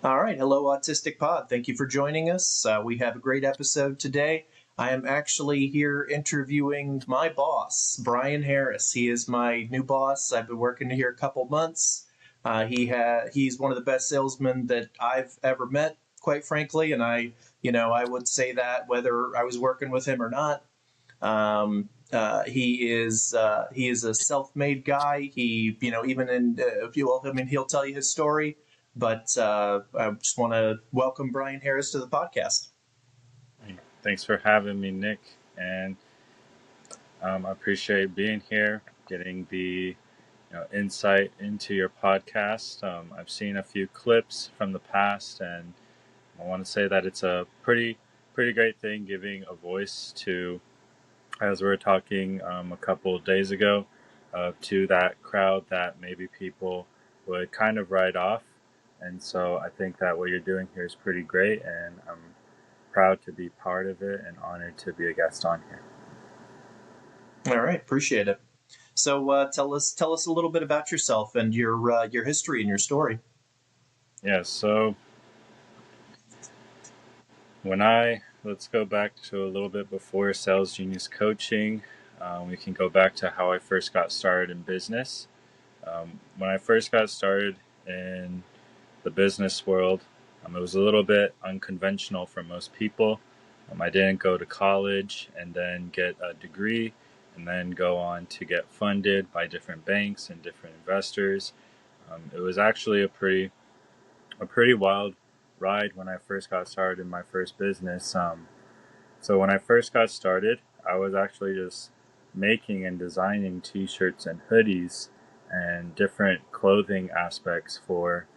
All right. Hello, AutisticPod. Thank you for joining us. We have a great episode today. I am actually here interviewing my boss, Bryan Harris. He is my new boss. I've been working here a couple months. He's one of the best salesmen that I've ever met, quite frankly, and I would say that whether I was working with him or not. He is a self-made guy. Even in if you will, I mean, he'll tell you his story. But I just want to welcome Bryan Harris to the podcast. Thanks for having me, Nick. And I appreciate being here, getting the insight into your podcast. I've seen a few clips from the past, and I want to say that it's a pretty great thing giving a voice to, as we were talking a couple of days ago, to that crowd that maybe people would kind of write off. And so I think that what you're doing here is pretty great, and I'm proud to be part of it and honored to be a guest on here. All right, appreciate it. So tell us a little bit about yourself and your history and your story. Yeah, so let's go back to a little bit before Sales Genius Coaching. We can go back to how I first got started in business. When I first got started in the business world, it was a little bit unconventional for most people. I didn't go to college and then get a degree and then go on to get funded by different banks and different investors. It was actually a pretty wild ride when I first got started in my first business. So when I first got started, I was actually just making and designing t-shirts and hoodies and different clothing aspects for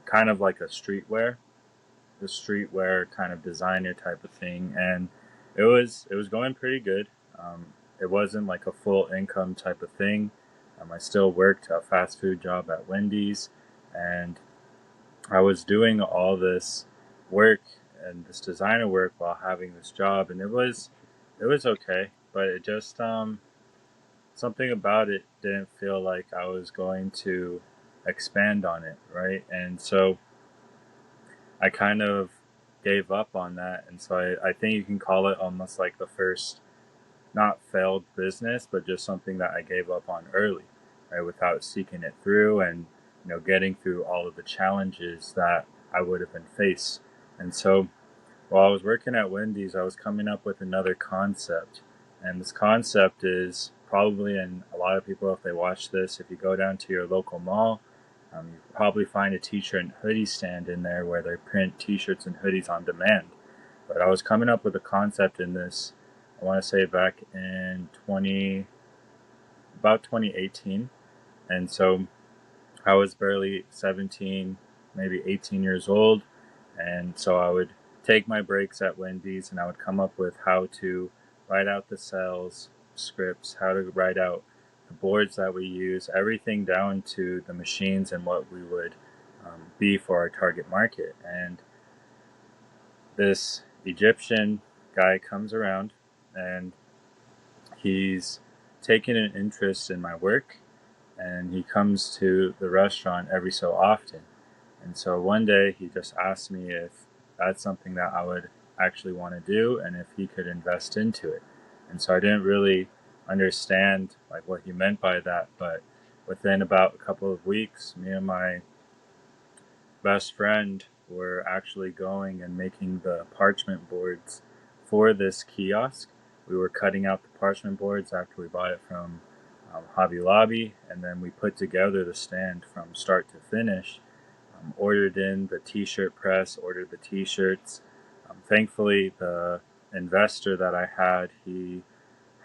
kind of like the streetwear kind of designer type of thing, and it was going pretty good. It wasn't like a full income type of thing. I still worked a fast food job at Wendy's, and I was doing all this work and this designer work while having this job, and it was okay, but it just something about it didn't feel like I was going to expand on it, right? And so I kind of gave up on that, and so I think you can call it almost like the first not failed business, but just something that I gave up on early, right, without seeking it through and getting through all of the challenges that I would have been faced. And so while I was working at Wendy's, I was coming up with another concept, and this concept is probably, and a lot of people, if they watch this, if you go down to your local mall, you probably find a t-shirt and hoodie stand in there where they print t-shirts and hoodies on demand. But I was coming up with a concept in this, I want to say back in about 2018. And so I was barely 17, maybe 18 years old. And so I would take my breaks at Wendy's and I would come up with how to write out the sales scripts, how to write out the boards that we use, everything down to the machines and what we would be for our target market. And this Egyptian guy comes around and he's taken an interest in my work, and he comes to the restaurant every so often. And so one day he just asked me if that's something that I would actually want to do and if he could invest into it. And so I didn't really understand like what he meant by that, but within about a couple of weeks, me and my best friend were actually going and making the parchment boards for this kiosk. We were cutting out the parchment boards after we bought it from Hobby Lobby, and then we put together the stand from start to finish. Ordered in the t-shirt press, ordered the t-shirts. Thankfully, the investor that I had, he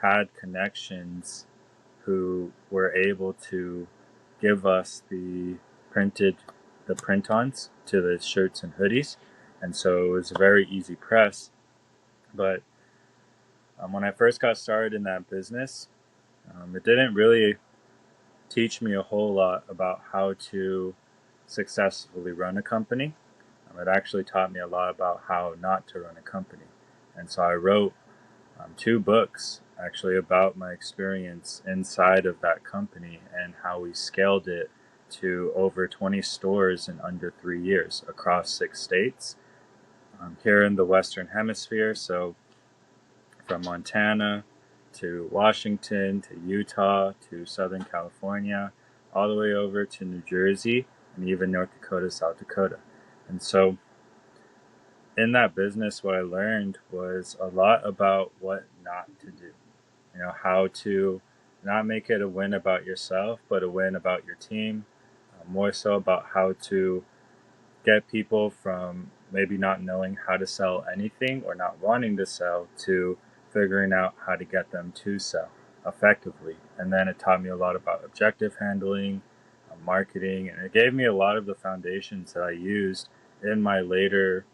had connections who were able to give us the print-ons to the shirts and hoodies, and so it was a very easy press. But when I first got started in that business, it didn't really teach me a whole lot about how to successfully run a company. It actually taught me a lot about how not to run a company. And so I wrote 2 books actually about my experience inside of that company and how we scaled it to over 20 stores in under 3 years across 6 states. Here in the Western Hemisphere, so from Montana to Washington to Utah to Southern California, all the way over to New Jersey and even North Dakota, South Dakota. And so in that business, what I learned was a lot about what not to do. How to not make it a win about yourself, but a win about your team. More so about how to get people from maybe not knowing how to sell anything or not wanting to sell to figuring out how to get them to sell effectively. And then it taught me a lot about objective handling, marketing, and it gave me a lot of the foundations that I used in my later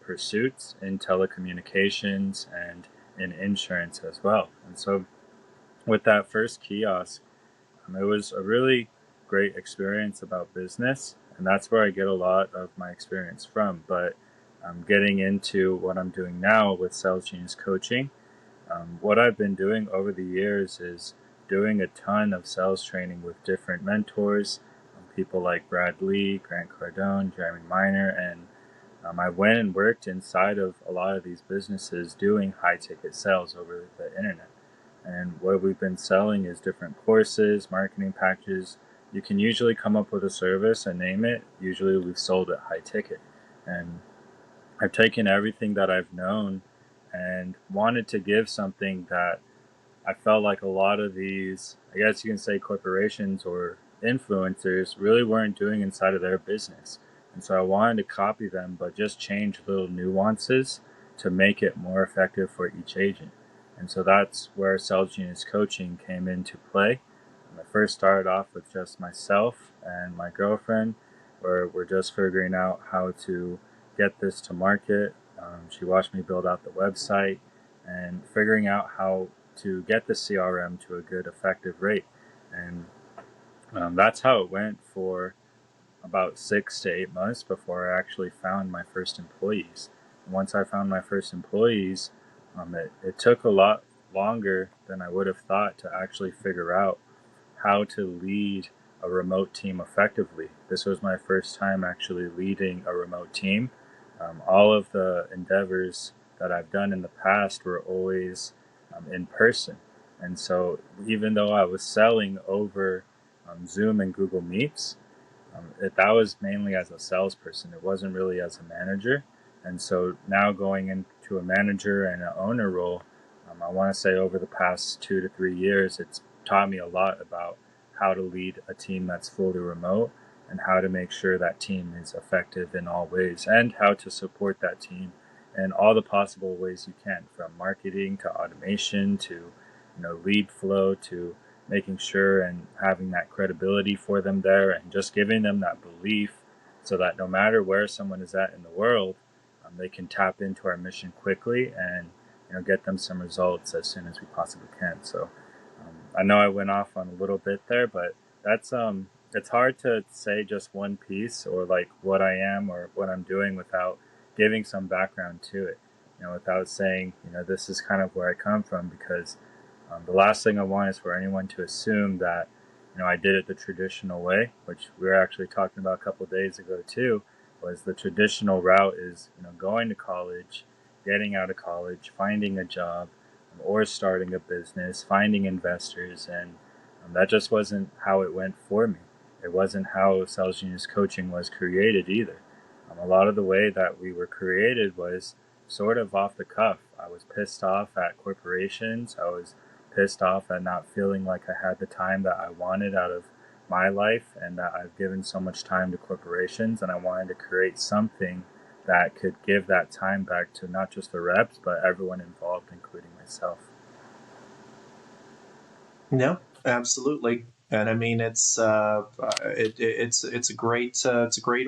pursuits in telecommunications and in insurance as well. And so with that first kiosk, it was a really great experience about business, and that's where I get a lot of my experience from. But getting into what I'm doing now with Sales Genius Coaching, what I've been doing over the years is doing a ton of sales training with different mentors, people like Brad Lee, Grant Cardone, Jeremy Miner, and I went and worked inside of a lot of these businesses doing high ticket sales over the internet. And what we've been selling is different courses, marketing packages. You can usually come up with a service and name it. Usually we've sold it high ticket. And I've taken everything that I've known and wanted to give something that I felt like a lot of these, I guess you can say, corporations or influencers really weren't doing inside of their business. And so I wanted to copy them, but just change little nuances to make it more effective for each agent. And so that's where Sales Genius Coaching came into play. I first started off with just myself and my girlfriend, where we're just figuring out how to get this to market. She watched me build out the website and figuring out how to get the CRM to a good, effective rate. And that's how it went for about 6 to 8 months before I actually found my first employees. And once I found my first employees, it took a lot longer than I would have thought to actually figure out how to lead a remote team effectively. This was my first time actually leading a remote team. All of the endeavors that I've done in the past were always in person. And so even though I was selling over Zoom and Google Meets, that was mainly as a salesperson. It wasn't really as a manager. And so now going into a manager and an owner role, I want to say over the past 2 to 3 years, it's taught me a lot about how to lead a team that's fully remote and how to make sure that team is effective in all ways and how to support that team in all the possible ways you can, from marketing to automation to lead flow to making sure and having that credibility for them there and just giving them that belief so that no matter where someone is at in the world, they can tap into our mission quickly and get them some results as soon as we possibly can. So I know I went off on a little bit there, but that's it's hard to say just one piece or like what I am or what I'm doing without giving some background to it, without saying, this is kind of where I come from, because the last thing I want is for anyone to assume that, I did it the traditional way, which we were actually talking about a couple of days ago too, was the traditional route is, going to college, getting out of college, finding a job, or starting a business, finding investors. And that just wasn't how it went for me. It wasn't how Sales Genius Coaching was created either. A lot of the way that we were created was sort of off the cuff. I was pissed off at corporations. I was pissed off at not feeling like I had the time that I wanted out of my life and that I've given so much time to corporations, and I wanted to create something that could give that time back to not just the reps, but everyone involved, including myself. No, absolutely. And I mean, it's a great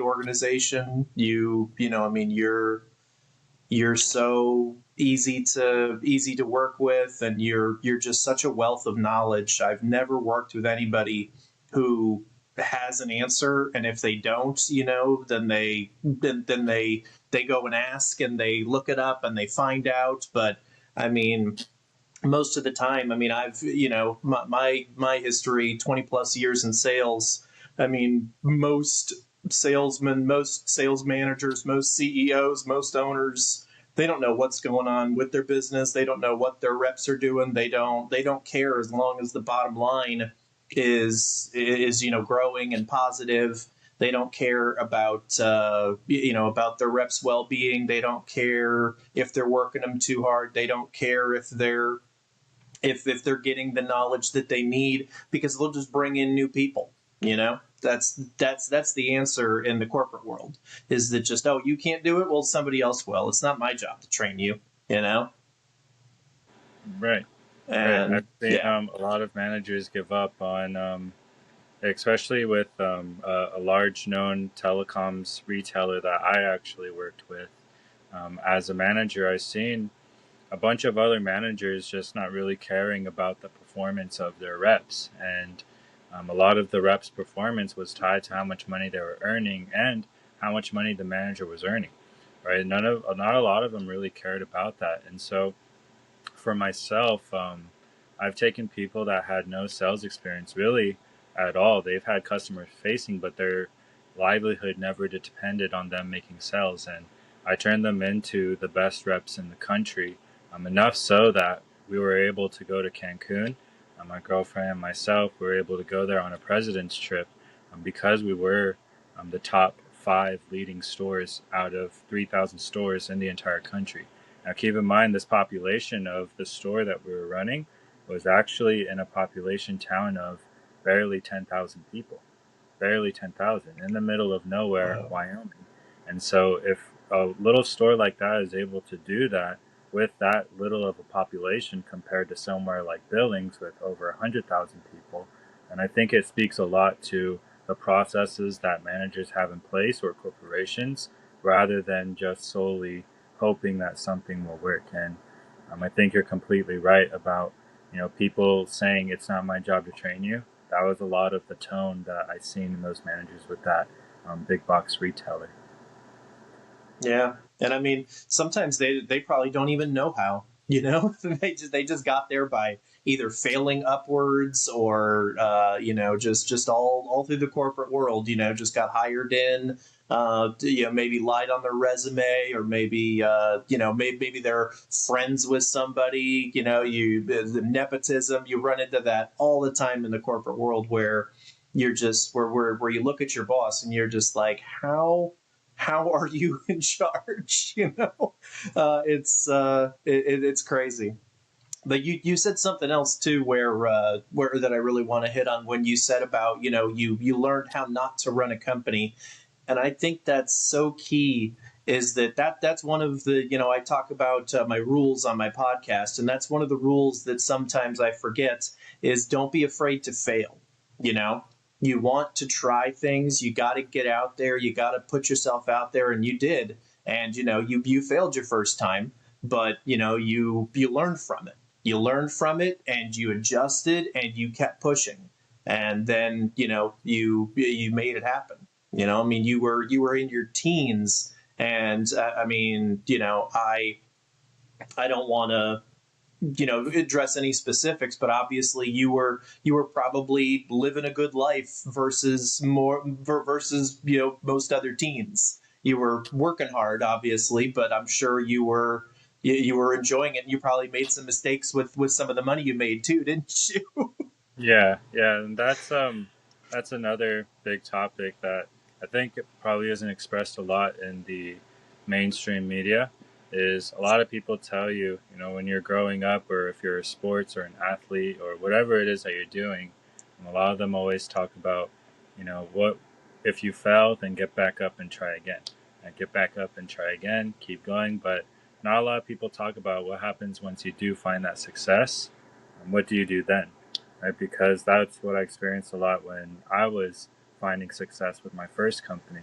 organization. I mean, you're so easy to work with, and you're just such a wealth of knowledge. I've never worked with anybody who has an answer, and if they don't, then they go and ask and they look it up and they find out. But I mean, most of the time, I mean, I've my history, 20 plus years in sales, I mean, most salesmen, most sales managers, most CEOs, most owners, they don't know what's going on with their business. They don't know what their reps are doing. They don't care as long as the bottom line is growing and positive. They don't care about about their reps' well-being. They don't care if they're working them too hard. They don't care if they're getting the knowledge that they need, because they'll just bring in new people. That's the answer in the corporate world, is that just, oh, you can't do it, well, somebody else will. It's not my job to train you. you know Right. Right. I've and seen yeah. a lot of managers give up on, especially with a large known telecoms retailer that I actually worked with. As a manager, I've seen a bunch of other managers just not really caring about the performance of their reps. And a lot of the reps' performance was tied to how much money they were earning and how much money the manager was earning. Right? Not a lot of them really cared about that. And so for myself, I've taken people that had no sales experience really at all. They've had customer facing, but their livelihood never depended on them making sales. And I turned them into the best reps in the country, enough so that we were able to go to Cancun. My girlfriend and myself were able to go there on a president's trip, because we were the top five leading stores out of 3,000 stores in the entire country. Now, keep in mind, this population of the store that we were running was actually in a population town of barely 10,000 people, barely 10,000 in the middle of nowhere, Wow. Wyoming. And so, if a little store like that is able to do that with that little of a population compared to somewhere like Billings with over 100,000 people, and I think it speaks a lot to the processes that managers have in place or corporations rather than just solely hoping that something will work. And I think you're completely right about people saying it's not my job to train you. That was a lot of the tone that I seen in those managers with that big box retailer. Yeah, and I mean, sometimes they probably don't even know how. They just got there by either failing upwards, or just all through the corporate world. Just got hired in. Maybe lied on their resume, or maybe they're friends with somebody. The nepotism. You run into that all the time in the corporate world, where you're just where you look at your boss and you're just like, how are you in charge? It's crazy. But you said something else too, where that I really want to hit on, when you said about you learned how not to run a company. And I think that's so key, is that's one of the, I talk about my rules on my podcast, and that's one of the rules that sometimes I forget, is don't be afraid to fail. you know you want to try things, you got to get out there, you got to put yourself out there, and you did. And you failed your first time, but you learned from it. And you adjusted, and you kept pushing, and then you made it happen. I mean, you were in your teens, and I mean, I don't want to address any specifics, but obviously you were probably living a good life versus most other teens. You were working hard, obviously, but I'm sure you were enjoying it, and you probably made some mistakes with some of the money you made too, didn't you? Yeah, yeah, and that's another big topic that I think it probably isn't expressed a lot in the mainstream media. Is a lot of people tell you, when you're growing up, or if you're a sports or an athlete or whatever it is that you're doing, and a lot of them always talk about, what if you fail, then get back up and try again, and get back up and try again, keep going. But not a lot of people talk about what happens once you do find that success, and what do you do then, right? Because that's what I experienced a lot when I was finding success with my first company.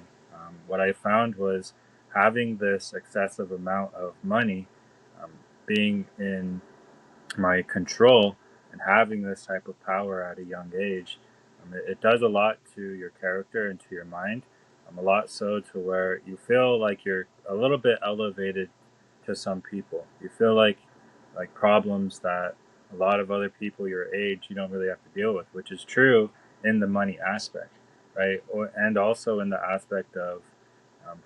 What I found was having this excessive amount of money, um, being in my control, and having this type of power at a young age, it does a lot to your character and to your mind. A lot so to where you feel like you're a little bit elevated to some people. You feel like problems that a lot of other people your age you don't really have to deal with, which is true in the money aspect. right? And also in the aspect of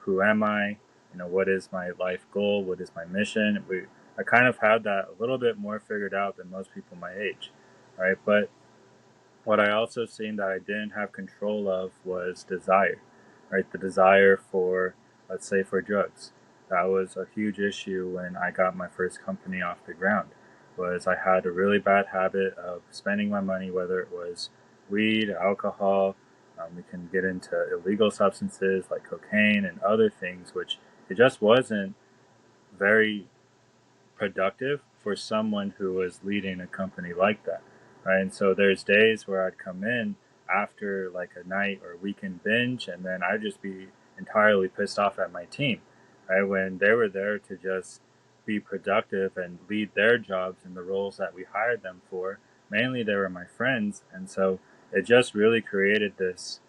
who am I? What is my life goal? What is my mission? I kind of had that a little bit more figured out than most people my age, right? But what I also seen that I didn't have control of was desire, right? The desire for, let's say, for drugs. That was a huge issue when I got my first company off the ground. Was I had a really bad habit of spending my money, whether it was weed, alcohol. We can get into illegal substances like cocaine and other things, which it just wasn't very productive for someone who was leading a company like that, right? And so there's days where I'd come in after like a night or weekend binge, and then I'd just be entirely pissed off at my team, right? When they were there to just be productive and lead their jobs in the roles that we hired them for. Mainly, they were my friends, and so it just really created this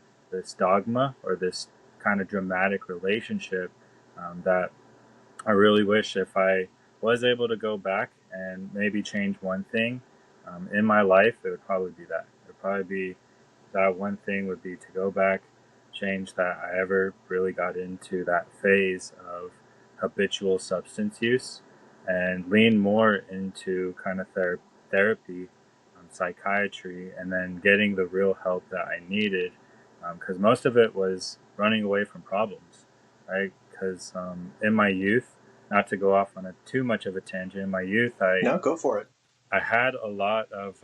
dogma or this kind of dramatic relationship that I really wish if I was able to go back and maybe change one thing in my life, it would probably be that. It would probably be that one thing would be to go back, change that I ever really got into that phase of habitual substance use and lean more into kind of therapy, psychiatry, and then getting the real help that I needed. Because most of it was running away from problems, right? Because in my youth, not to go off on too much of a tangent, in my youth, No, go for it. I had a lot of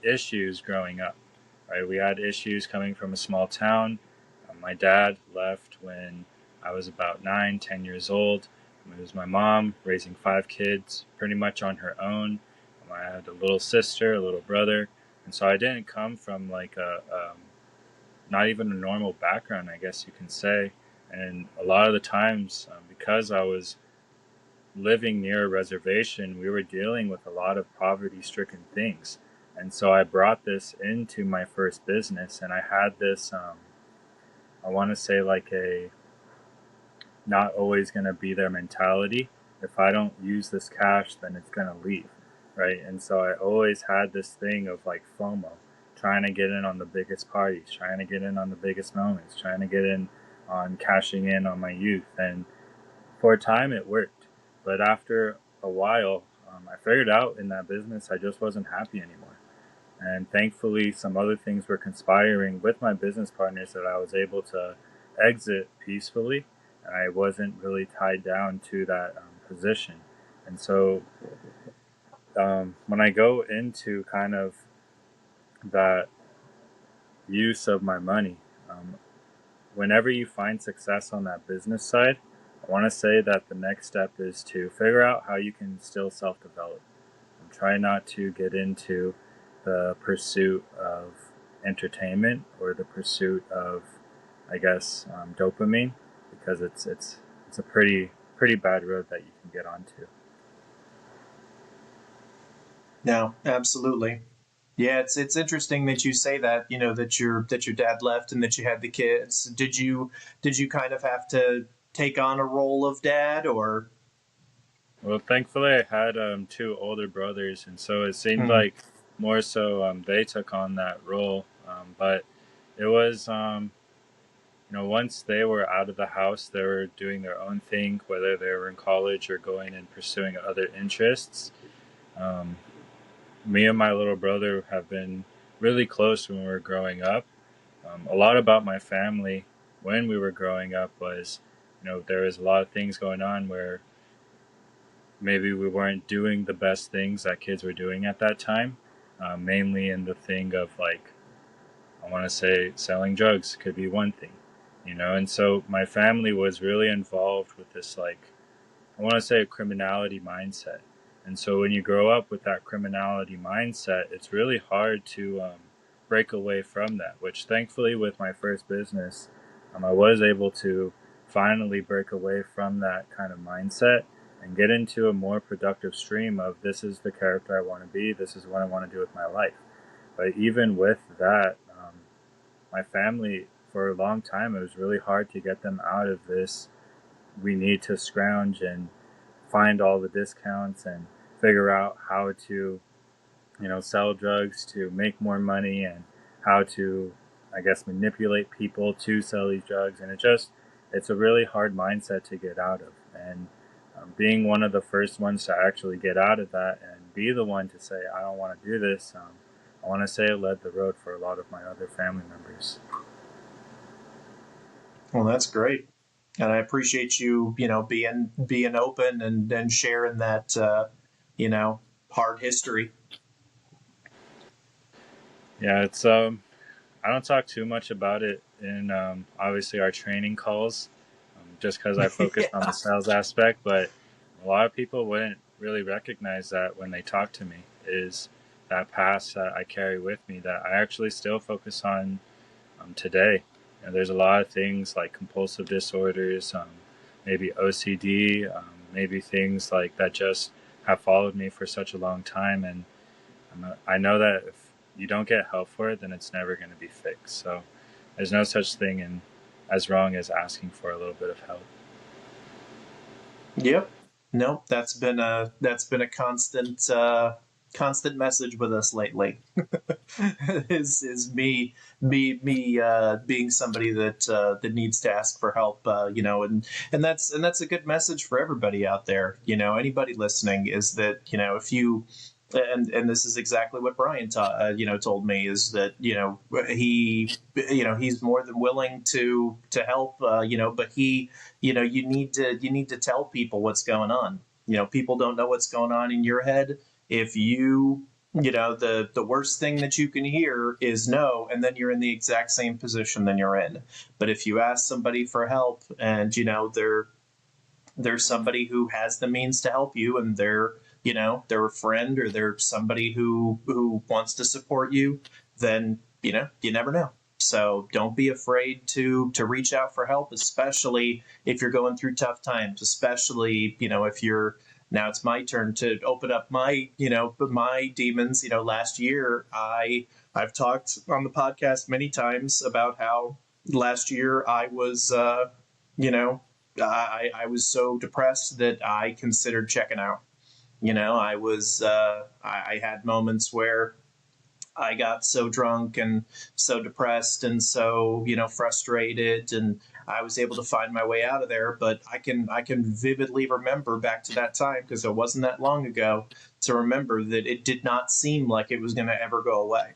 issues growing up. Right, we had issues coming from a small town. My dad left when I was about 9, 10 years old. It was my mom raising 5 kids pretty much on her own. I had a little sister, a little brother, and so I didn't come from like not even a normal background, I guess you can say. And a lot of the times, because I was living near a reservation, we were dealing with a lot of poverty stricken things. And so I brought this into my first business, and I had this, I want to say, like a not always going to be there mentality. If I don't use this cash, then it's going to leave. Right. And so I always had this thing of like FOMO, trying to get in on the biggest parties, trying to get in on the biggest moments, trying to get in on cashing in on my youth. And for a time, it worked. But after a while, I figured out in that business I just wasn't happy anymore. And thankfully, some other things were conspiring with my business partners that I was able to exit peacefully. And I wasn't really tied down to that position. And so when I go into kind of that use of my money, um, whenever you find success on that business side, I want to say that the next step is to figure out how you can still self develop. Try not to get into the pursuit of entertainment or the pursuit of, I guess, dopamine, because it's a pretty bad road that you can get onto. No, absolutely. Yeah, it's interesting that you say that, that your dad left and that you had the kids. Did you kind of have to take on a role of dad or Well, thankfully, I had 2 older brothers, and so it seemed hmm, like more so they took on that role. But it was, once they were out of the house, they were doing their own thing, whether they were in college or going and pursuing other interests. Um, Me and my little brother have been really close when we were growing up. A lot about my family when we were growing up was, there was a lot of things going on where maybe we weren't doing the best things that kids were doing at that time, mainly in the thing of like, I want to say selling drugs could be one thing, and so my family was really involved with this, like, I want to say a criminality mindset. And so when you grow up with that criminality mindset, it's really hard to break away from that, which thankfully with my first business, I was able to finally break away from that kind of mindset and get into a more productive stream of this is the character I want to be, this is what I want to do with my life. But even with that, my family, for a long time, it was really hard to get them out of this. We need to scrounge and find all the discounts and figure out how to, sell drugs to make more money and how to, I guess, manipulate people to sell these drugs. And it's a really hard mindset to get out of. And being one of the first ones to actually get out of that and be the one to say, I don't want to do this, I want to say it led the road for a lot of my other family members. Well, that's great. And I appreciate you, being open and sharing that, hard history. Yeah, it's I don't talk too much about it in obviously our training calls, just because I focus on the sales aspect. But a lot of people wouldn't really recognize that when they talk to me, is that past that I carry with me that I actually still focus on today. And there's a lot of things like compulsive disorders, maybe OCD, maybe things like that just have followed me for such a long time. And I know that if you don't get help for it, then it's never going to be fixed. So there's no such thing as wrong as asking for a little bit of help. Yep. Nope. That's been a constant message with us lately. is me being somebody that needs to ask for help, and that's a good message for everybody out there. Anybody listening, is that, if you, and this is exactly what Bryan told me, is that, he's more than willing to help, but you need to tell people what's going on. People don't know what's going on in your head. If the worst thing that you can hear is no, and then you're in the exact same position that you're in. But if you ask somebody for help, and there's somebody who has the means to help you, and they're a friend, or they're somebody who wants to support you, then you never know. So don't be afraid to reach out for help, especially if you're going through tough times, especially if you're, now it's my turn to open up my demons. Last year I've talked on the podcast many times about how last year I was I was so depressed that I considered checking out. I had moments where I got so drunk and so depressed and so, frustrated, and I was able to find my way out of there. But I can vividly remember back to that time, because it wasn't that long ago, to remember that it did not seem like it was going to ever go away.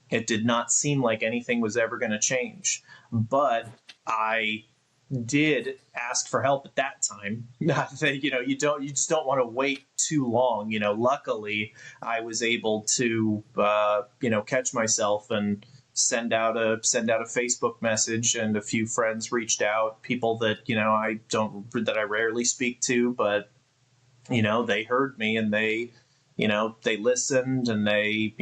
It did not seem like anything was ever going to change. But I did ask for help at that time. Not that, you just don't want to wait too long. Luckily I was able to catch myself and send out a Facebook message, and a few friends reached out, people that I rarely speak to, but they heard me, and they listened, and I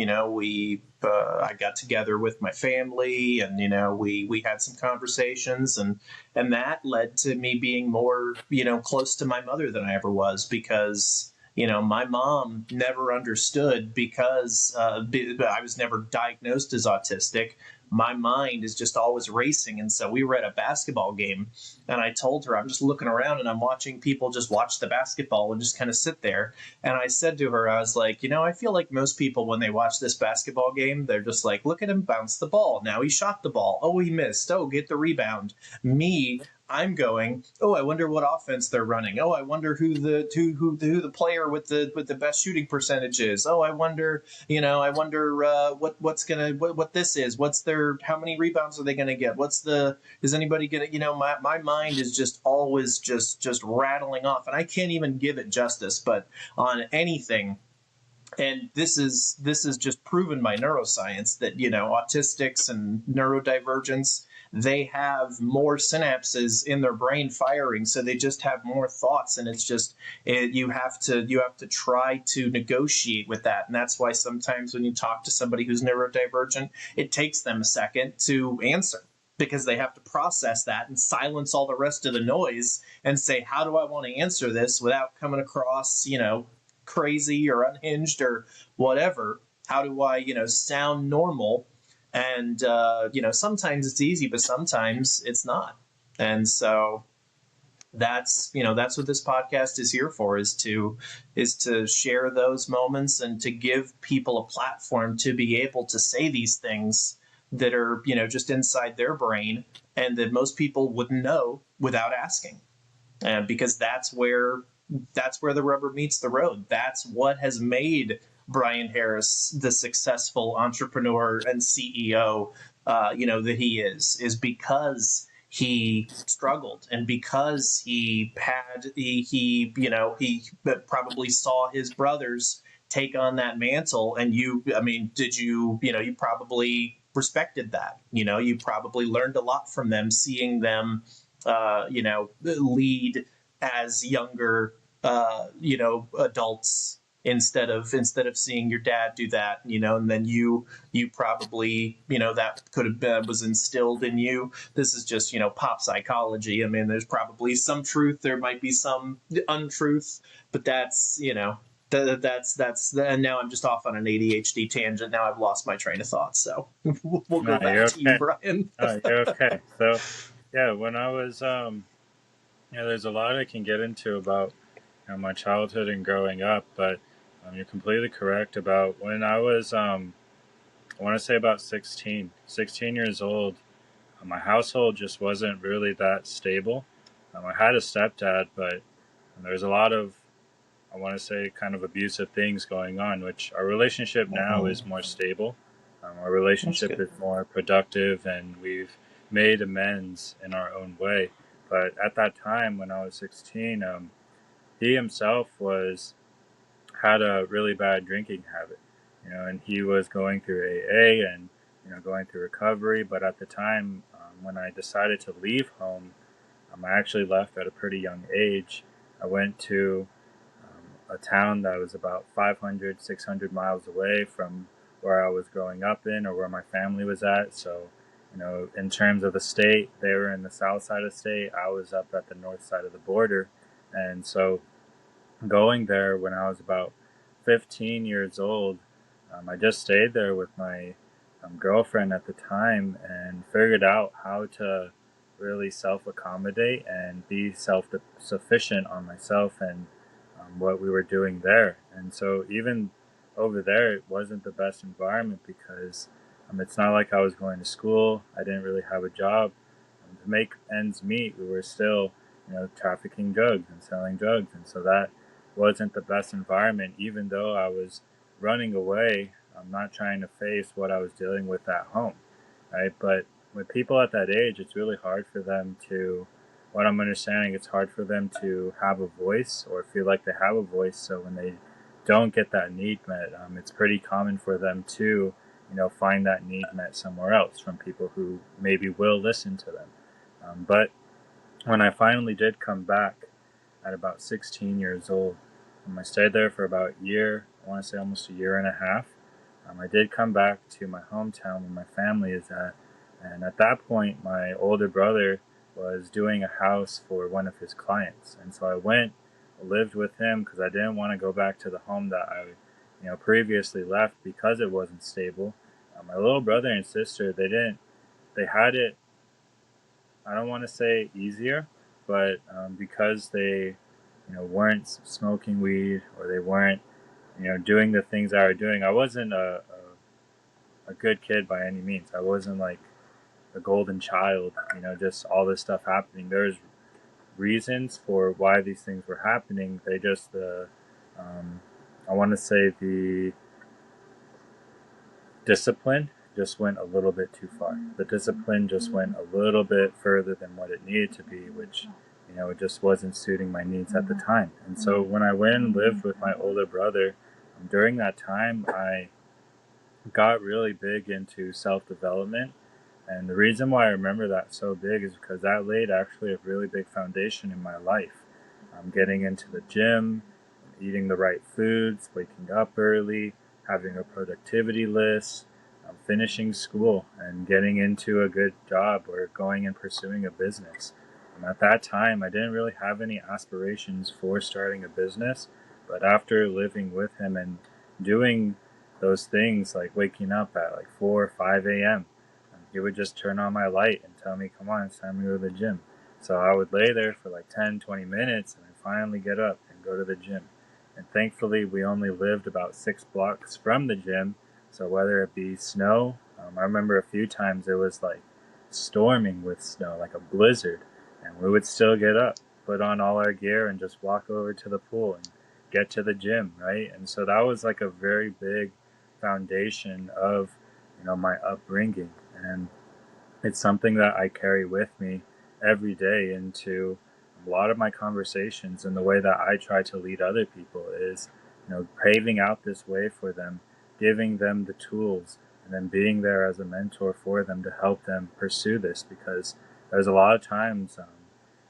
got together with my family, and we had some conversations, and that led to me being more close to my mother than I ever was, because my mom never understood, because I was never diagnosed as autistic. My mind is just always racing. And so we were at a basketball game, and I told her, I'm just looking around and I'm watching people just watch the basketball and just kind of sit there. And I said to her, I was like, I feel like most people, when they watch this basketball game, they're just like, look at him bounce the ball. Now he shot the ball. Oh, he missed. Oh, get the rebound. Me, I'm going, oh, I wonder what offense they're running. Oh, I wonder who the player with the best shooting percentage is. Oh, I wonder what this is. How many rebounds are they gonna get? Is anybody gonna, my mind is just always just rattling off, and I can't even give it justice, but on anything. And this is just proven by neuroscience that, autistics and neurodivergents, they have more synapses in their brain firing, so they just have more thoughts, and it's just you have to try to negotiate with that. And that's why sometimes when you talk to somebody who's neurodivergent, it takes them a second to answer, because they have to process that and silence all the rest of the noise and say, how do I want to answer this without coming across crazy or unhinged or whatever? How do I sound normal? And sometimes it's easy, but sometimes it's not. And so that's what this podcast is here for, is to share those moments, and to give people a platform to be able to say these things that are, just inside their brain, and that most people wouldn't know without asking. Because that's where the rubber meets the road. That's what has made Bryan Harris the successful entrepreneur and CEO, that he is because he struggled, and because he probably saw his brothers take on that mantle. And you probably respected that. You probably learned a lot from them, seeing them lead as younger adults, instead of seeing your dad do that. And then you probably, that could have been was instilled in you. This is just, pop psychology. I mean, there's probably some truth, there might be some untruth, but that's, and now I'm just off on an ADHD tangent. Now I've lost my train of thought, so we'll No, go you're back to you, okay. Bryan. No, you're okay. So, yeah, when I was, there's a lot I can get into about my childhood and growing up, but you're completely correct about when I was, I want to say about 16 years old. My household just wasn't really that stable. I had a stepdad, but there was a lot of, I want to say, kind of abusive things going on, which our relationship now is more stable. Our That's relationship good. is more productive, and we've made amends in our own way. But at that time, when I was 16, he himself had a really bad drinking habit, and he was going through AA and going through recovery. But at the time, when I decided to leave home, I actually left at a pretty young age. I went to a town that was about 500, 600 miles away from where I was growing up in, or where my family was at. So, in terms of the state, they were in the south side of the state. I was up at the north side of the border. And so going there when I was about 15 years old, I just stayed there with my girlfriend at the time and figured out how to really self accommodate and be self sufficient on myself and what we were doing there. And so, even over there, it wasn't the best environment because it's not like I was going to school. I didn't really have a job. To make ends meet, we were still, trafficking drugs and selling drugs. And so that wasn't the best environment, even though I was running away. I'm not trying to face what I was dealing with at home, right? But with people at that age, it's really hard for them to, what I'm understanding, it's hard for them to have a voice or feel like they have a voice. So when they don't get that need met, it's pretty common for them to, find that need met somewhere else from people who maybe will listen to them. But when I finally did come back at about 16 years old, I stayed there for about a year. I want to say almost a year and a half. I did come back to my hometown where my family is at. And at that point, my older brother was doing a house for one of his clients. And so I went, lived with him because I didn't want to go back to the home that I, previously left because it wasn't stable. My little brother and sister, they had it, I don't want to say easier, but because they, weren't smoking weed, or they weren't, doing the things I was doing. I wasn't a good kid by any means. I wasn't like a golden child, just all this stuff happening. There's reasons for why these things were happening. They just, I want to say the discipline just went a little bit too far. The discipline just went a little bit further than what it needed to be, which, it just wasn't suiting my needs at the time. And so when I went and lived with my older brother, during that time, I got really big into self-development. And the reason why I remember that so big is because that laid actually a really big foundation in my life. Getting into the gym, eating the right foods, waking up early, having a productivity list, finishing school, and getting into a good job or going and pursuing a business. At that time, I didn't really have any aspirations for starting a business, but after living with him and doing those things, like waking up at like 4 or 5 a.m., he would just turn on my light and tell me, come on, it's time to go to the gym. So I would lay there for like 10, 20 minutes and then finally get up and go to the gym. And thankfully, we only lived about 6 blocks from the gym. So whether it be snow, I remember a few times it was like storming with snow, like a blizzard, and we would still get up, put on all our gear, and just walk over to the pool and get to the gym, right? And so that was like a very big foundation of, my upbringing, and it's something that I carry with me every day into a lot of my conversations, and the way that I try to lead other people is, paving out this way for them, giving them the tools, and then being there as a mentor for them to help them pursue this. Because there's a lot of times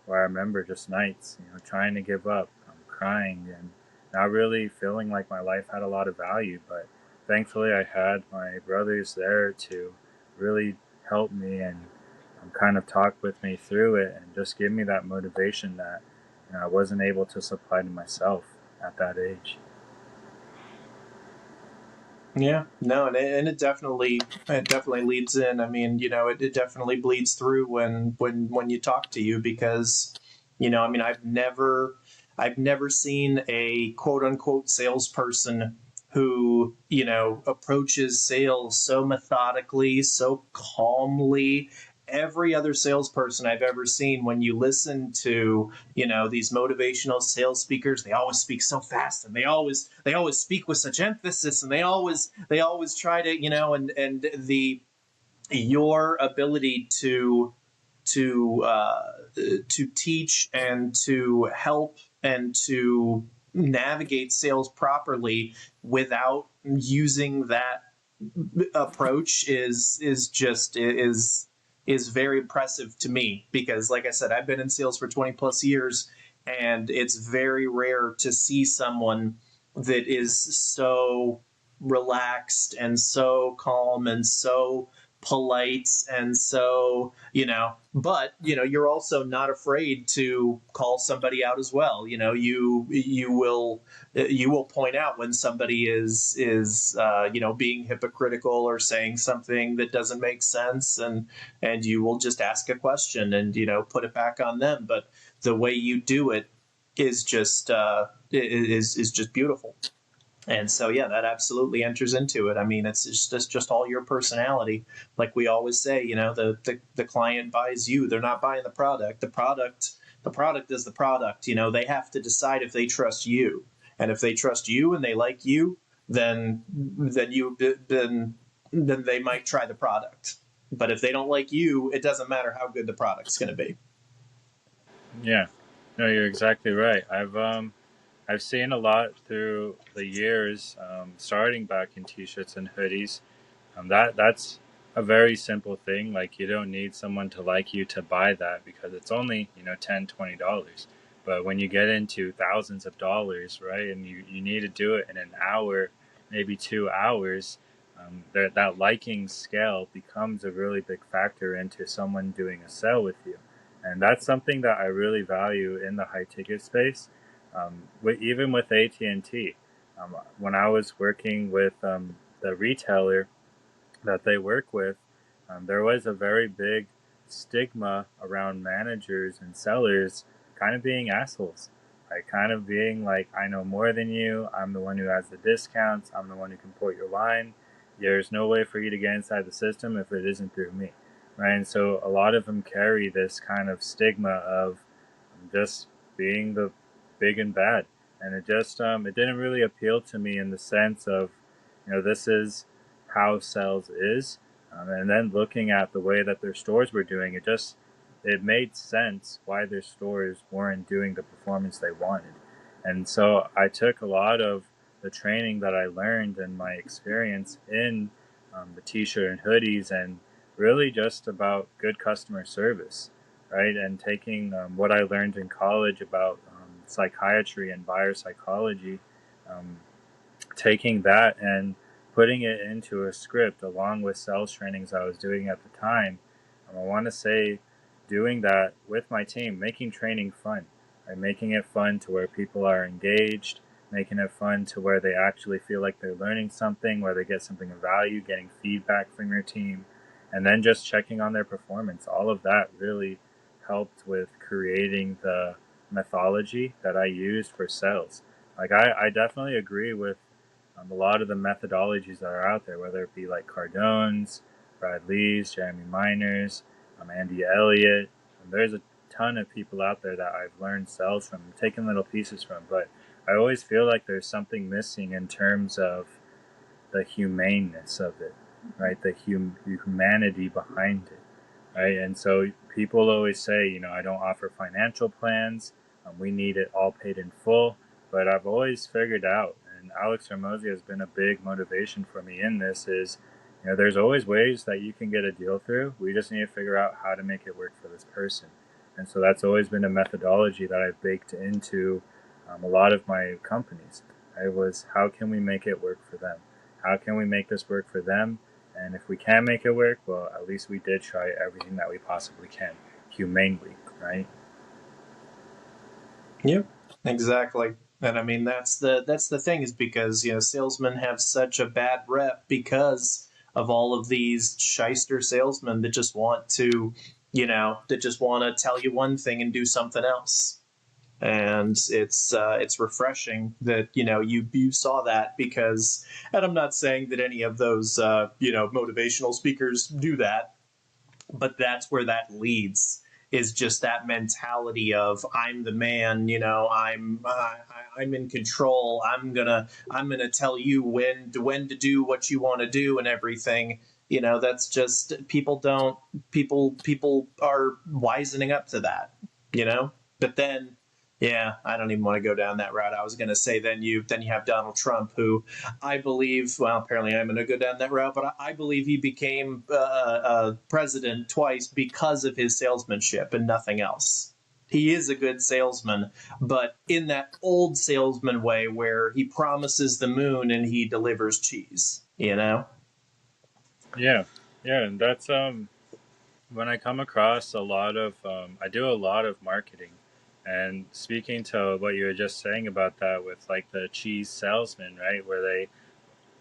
where I remember just nights, trying to give up, crying, and not really feeling like my life had a lot of value. But thankfully, I had my brothers there to really help me and kind of talk with me through it, and just give me that motivation that I wasn't able to supply to myself at that age. Yeah, no, and it definitely leads in. I mean, it definitely bleeds through when you talk to you, because, I mean, I've never seen a quote unquote salesperson who, approaches sales so methodically, so calmly. Every other salesperson I've ever seen, when you listen to, these motivational sales speakers, they always speak so fast, and they always speak with such emphasis, and they always try to, and the your ability to teach and to help and to navigate sales properly without using that approach is very impressive to me, because, like I said, I've been in sales for 20 plus years, and it's very rare to see someone that is so relaxed and so calm and so polite, and so, but, you're also not afraid to call somebody out as well. You will point out when somebody is being hypocritical or saying something that doesn't make sense, and you will just ask a question and, put it back on them. But the way you do it is just beautiful. And so, yeah, that absolutely enters into it. I mean, it's just all your personality. Like we always say, the client buys you. They're not buying the product. The product is the product. They have to decide if they trust you. And if they trust you and they like you, then they might try the product. But if they don't like you, it doesn't matter how good the product's going to be. Yeah, no, you're exactly right. I've seen a lot through the years, starting back in t-shirts and hoodies. That's a very simple thing. Like, you don't need someone to like you to buy that, because it's only, $10, $20. But when you get into thousands of dollars, right, and you need to do it in an hour, maybe 2 hours, that liking scale becomes a really big factor into someone doing a sale with you. And that's something that I really value in the high ticket space. Even with AT&T, when I was working with the retailer that they work with, there was a very big stigma around managers and sellers kind of being assholes. Like, kind of being like, I know more than you. I'm the one who has the discounts. I'm the one who can port your line. There's no way for you to get inside the system if it isn't through me. Right. And so a lot of them carry this kind of stigma of just being the big and bad. And it didn't really appeal to me, in the sense of, this is how sales is. And then looking at the way that their stores were doing, it made sense why their stores weren't doing the performance they wanted. And so I took a lot of the training that I learned and my experience in the t-shirt and hoodies, and really just about good customer service, right? And taking what I learned in college about psychiatry and buyer psychology, um, taking that and putting it into a script along with sales trainings I was doing at the time. I want to say, doing that with my team, making training fun, right? Making it fun to where people are engaged, making it fun to where they actually feel like they're learning something, where they get something of value, getting feedback from your team, and then just checking on their performance. All of that really helped with creating the methodology that I used for sales. Like, I definitely agree with a lot of the methodologies that are out there, whether it be like Cardone's, Brad Lees, Jeremy Miners, Andy Elliott. And there's a ton of people out there that I've learned sales from, taking little pieces from. But I always feel like there's something missing in terms of the humaneness of it, right? The humanity behind it, right? And so people always say, I don't offer financial plans. We need it all paid in full. But I've always figured out, and Alex Hormozy has been a big motivation for me in this, is, there's always ways that you can get a deal through. We just need to figure out how to make it work for this person. And so that's always been a methodology that I've baked into a lot of my companies. It was, how can we make it work for them? How can we make this work for them? And if we can't make it work, well, at least we did try everything that we possibly can, humanely, right? Yep, exactly. And I mean that's the thing, is because salesmen have such a bad rep because of all of these shyster salesmen that just want to tell you one thing and do something else. And it's refreshing that you saw that, because, and I'm not saying that any of those motivational speakers do that, but that's where that leads, is just that mentality of, I'm the man, I'm in control, I'm gonna tell you when to do what you want to do and everything. That's just, people are wisening up to that. But then, yeah, I don't even want to go down that route. I was going to say, then you have Donald Trump, who I believe, well, apparently I'm going to go down that route, but I believe he became president twice because of his salesmanship and nothing else. He is a good salesman, but in that old salesman way where he promises the moon and he delivers cheese, Yeah, yeah, and that's when I come across a lot of, I do a lot of marketing, and speaking to what you were just saying about that with like the cheese salesman, right, where they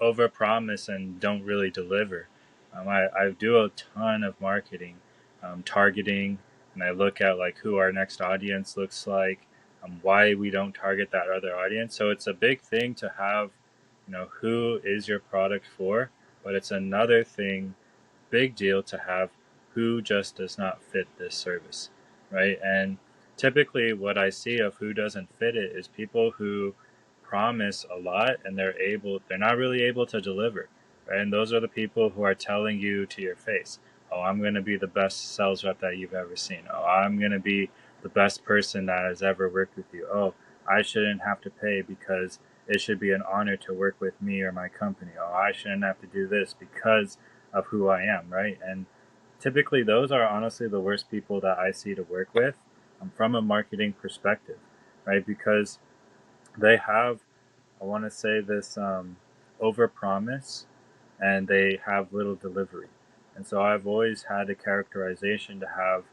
overpromise and don't really deliver. I do a ton of marketing, targeting, and I look at like who our next audience looks like, why we don't target that other audience. So it's a big thing to have, who is your product for, but it's another thing, big deal, to have who just does not fit this service, right? And typically what I see of who doesn't fit it is people who promise a lot and they're not really able to deliver, right? And those are the people who are telling you to your face, oh, I'm going to be the best sales rep that you've ever seen. Oh, I'm going to be the best person that has ever worked with you. Oh, I shouldn't have to pay because it should be an honor to work with me or my company. Oh, I shouldn't have to do this because of who I am, right? And typically those are honestly the worst people that I see to work with, from a marketing perspective, right? Because they have, I want to say this, over promise, and they have little delivery. And so I've always had a characterization to have,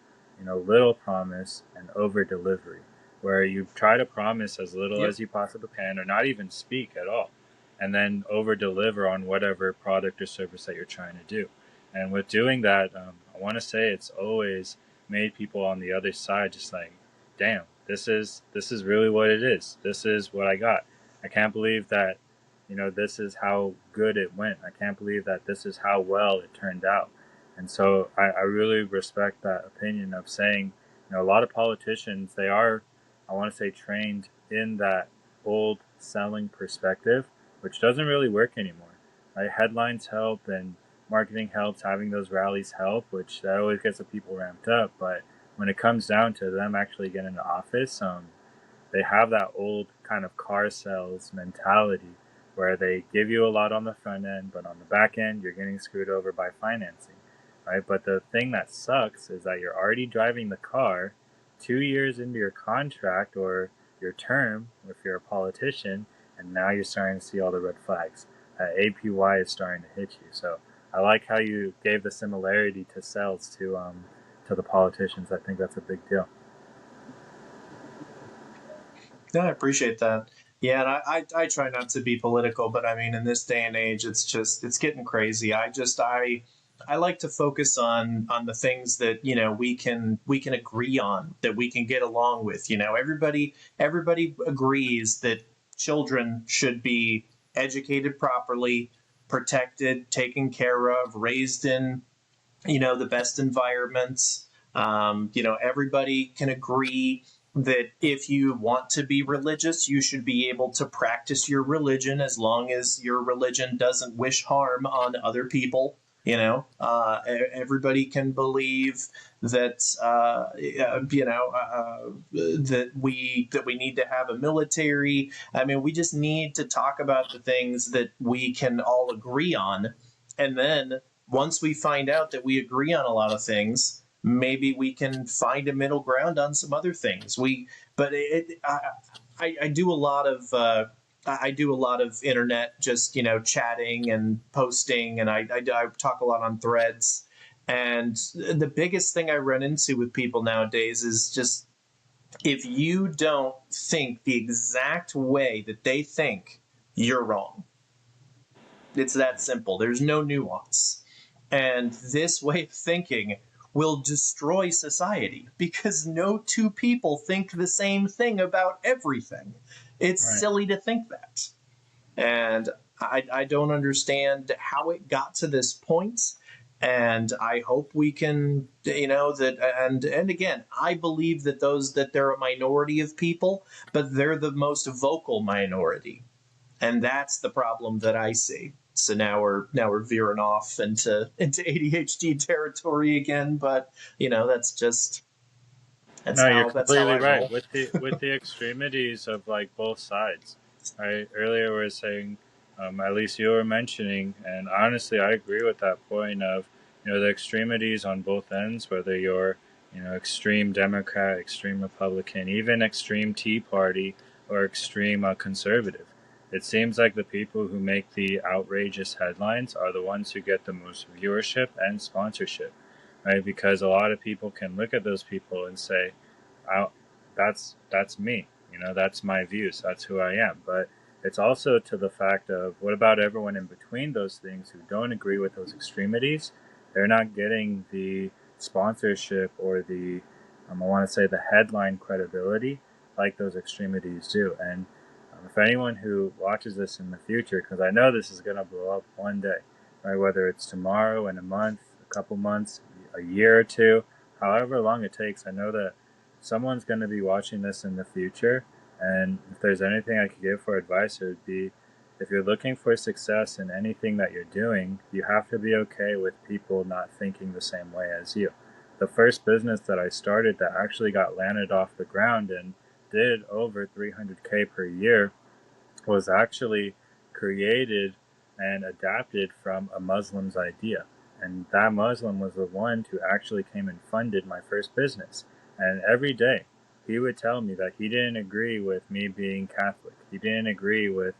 little promise and over delivery, where you try to promise as little yep. as you possibly can, or not even speak at all, and then over deliver on whatever product or service that you're trying to do. And with doing that, I want to say it's always made people on the other side just like, damn, this is really what it is. This is what I got. I can't believe that, this is how good it went. I can't believe that this is how well it turned out. And so I really respect that opinion of saying, a lot of politicians, they are, I want to say, trained in that old selling perspective, which doesn't really work anymore. Right? Headlines help and marketing helps, having those rallies help, which that always gets the people ramped up. But when it comes down to them actually getting into office, they have that old kind of car sales mentality where they give you a lot on the front end, but on the back end, you're getting screwed over by financing, right? But the thing that sucks is that you're already driving the car 2 years into your contract or your term if you're a politician, and now you're starting to see all the red flags. APY is starting to hit you. So I like how you gave the similarity to sales to the politicians. I think that's a big deal. No, I appreciate that. Yeah, and I try not to be political, but I mean, in this day and age, it's getting crazy. I like to focus on the things that we can agree on, that we can get along with. Everybody agrees that children should be educated properly, protected, taken care of, raised in the best environments. Everybody can agree that if you want to be religious, you should be able to practice your religion as long as your religion doesn't wish harm on other people. Everybody can believe that that we need to have a military. I mean, we just need to talk about the things that we can all agree on, and then once we find out that we agree on a lot of things, maybe we can find a middle ground on some other things. But I do a lot of. I do a lot of internet, just chatting and posting, and I talk a lot on threads. And the biggest thing I run into with people nowadays is just, if you don't think the exact way that they think, you're wrong. It's that simple. There's no nuance. And this way of thinking will destroy society because no two people think the same thing about everything. It's Right. silly to think that. And I don't understand how it got to this point. And I hope we can, that, and again, I believe that they're a minority of people, but they're the most vocal minority. And that's the problem that I see. So now we're veering off into ADHD territory again, but that's No, you're how completely I right. roll. With the extremities of like both sides. Right. Earlier we were saying, at least you were mentioning, and honestly, I agree with that point of, the extremities on both ends, whether you're, extreme Democrat, extreme Republican, even extreme Tea Party, or extreme conservative. It seems like the people who make the outrageous headlines are the ones who get the most viewership and sponsorship, right? Because a lot of people can look at those people and say, I, that's me. That's my views. That's who I am. But it's also to the fact of, what about everyone in between those things who don't agree with those extremities? They're not getting the sponsorship or the, I want to say, the headline credibility like those extremities do. And if anyone who watches this in the future, because I know this is going to blow up one day, right? Whether it's tomorrow, in a month, a couple months, a year or two, however long it takes, I know that someone's going to be watching this in the future. And if there's anything I could give for advice, it would be, if you're looking for success in anything that you're doing, you have to be okay with people not thinking the same way as you. The first business that I started that actually got landed off the ground and did over 300K per year was actually created and adapted from a Muslim's idea. And that Muslim was the one who actually came and funded my first business. And every day he would tell me that he didn't agree with me being Catholic. He didn't agree with,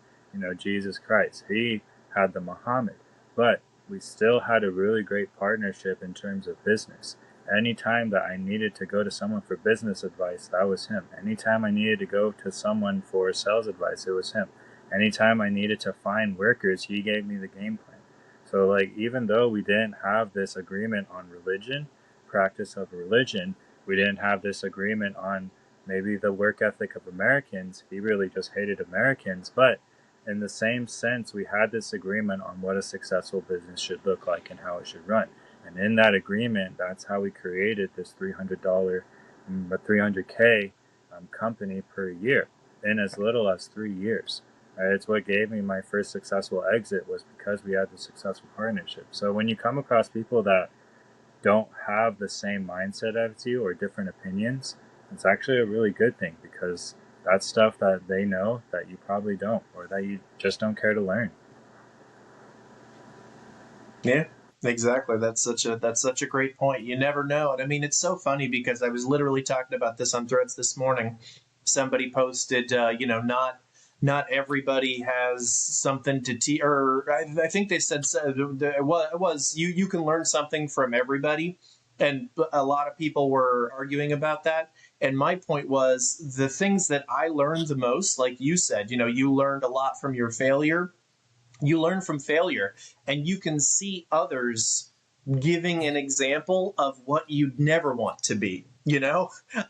Jesus Christ. He had the Muhammad. But we still had a really great partnership in terms of business. Anytime that I needed to go to someone for business advice, that was him. Anytime I needed to go to someone for sales advice, it was him. Anytime I needed to find workers, he gave me the game plan. So, like, even though we didn't have this agreement on religion, practice of religion, we didn't have this agreement on maybe the work ethic of Americans. He really just hated Americans. But in the same sense, we had this agreement on what a successful business should look like and how it should run. And in that agreement, that's how we created this $300K company per year in as little as 3 years. It's what gave me my first successful exit, was because we had the successful partnership. So when you come across people that don't have the same mindset as you or different opinions, it's actually a really good thing, because that's stuff that they know that you probably don't, or that you just don't care to learn. Yeah, exactly. That's such a great point. You never know. And I mean, it's so funny because I was literally talking about this on Threads this morning. Somebody posted, not everybody has something to teach, or I think they said, it was you can learn something from everybody, and a lot of people were arguing about that. And my point was, the things that I learned the most, like you said, you learned a lot from your failure. You learn from failure, and you can see others giving an example of what you'd never want to be.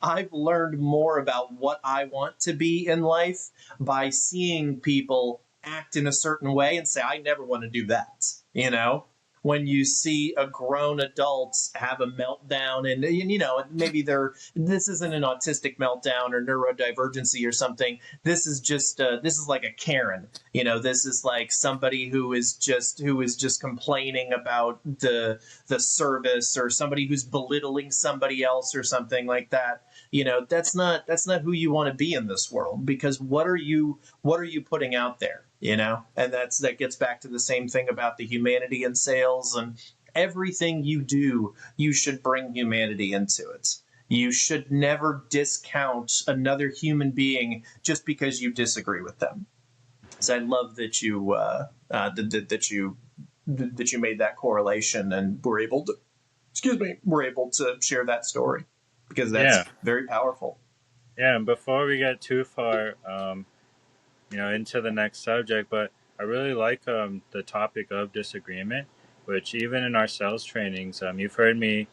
I've learned more about what I want to be in life by seeing people act in a certain way and say, I never want to do that. when you see a grown adult have a meltdown, and maybe this isn't an autistic meltdown or neurodivergency or something. This is just this is like a Karen. This is like somebody who is just complaining about the service, or somebody who's belittling somebody else or something like that. That's not who you want to be in this world, because what are you putting out there? And that gets back to the same thing about the humanity in sales. And everything you do, you should bring humanity into it. You should never discount another human being just because you disagree with them. So I love that you made that correlation and were able to share that story, because that's Yeah. very powerful. Yeah. And before we get too far, into the next subject, but I really like the topic of disagreement, which even in our sales trainings, you've heard me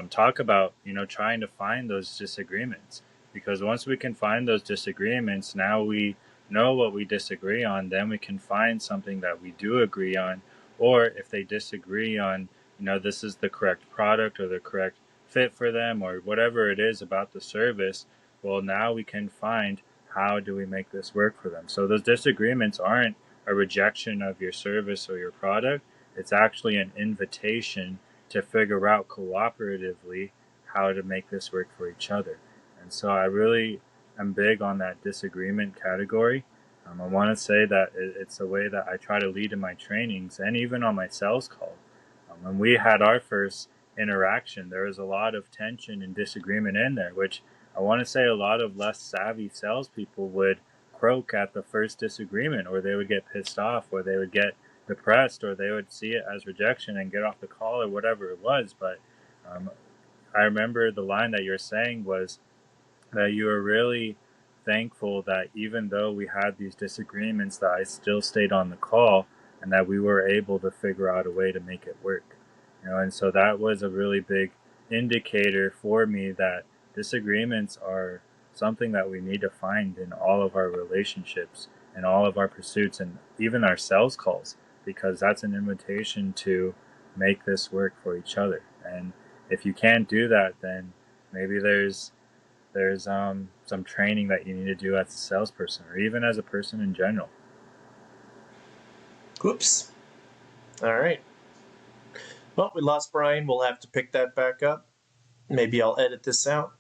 talk about, trying to find those disagreements. Because once we can find those disagreements, now we know what we disagree on, then we can find something that we do agree on. Or if they disagree on, this is the correct product or the correct fit for them, or whatever it is about the service, well, now we can find how do we make this work for them. So those disagreements aren't a rejection of your service or your product. It's actually an invitation to figure out cooperatively how to make this work for each other. And so I really am big on that disagreement category. I want to say that it's a way that I try to lead in my trainings and even on my sales call. When we had our first interaction, there was a lot of tension and disagreement in there, which I want to say a lot of less savvy salespeople would croak at the first disagreement, or they would get pissed off, or they would get depressed, or they would see it as rejection and get off the call, or whatever it was. But I remember the line that you're saying was that you were really thankful that even though we had these disagreements, that I still stayed on the call and that we were able to figure out a way to make it work. And so that was a really big indicator for me that disagreements are something that we need to find in all of our relationships and all of our pursuits and even our sales calls, because that's an invitation to make this work for each other. And if you can't do that, then maybe there's some training that you need to do as a salesperson or even as a person in general. Whoops. All right. Well, we lost Bryan. We'll have to pick that back up. Maybe I'll edit this out.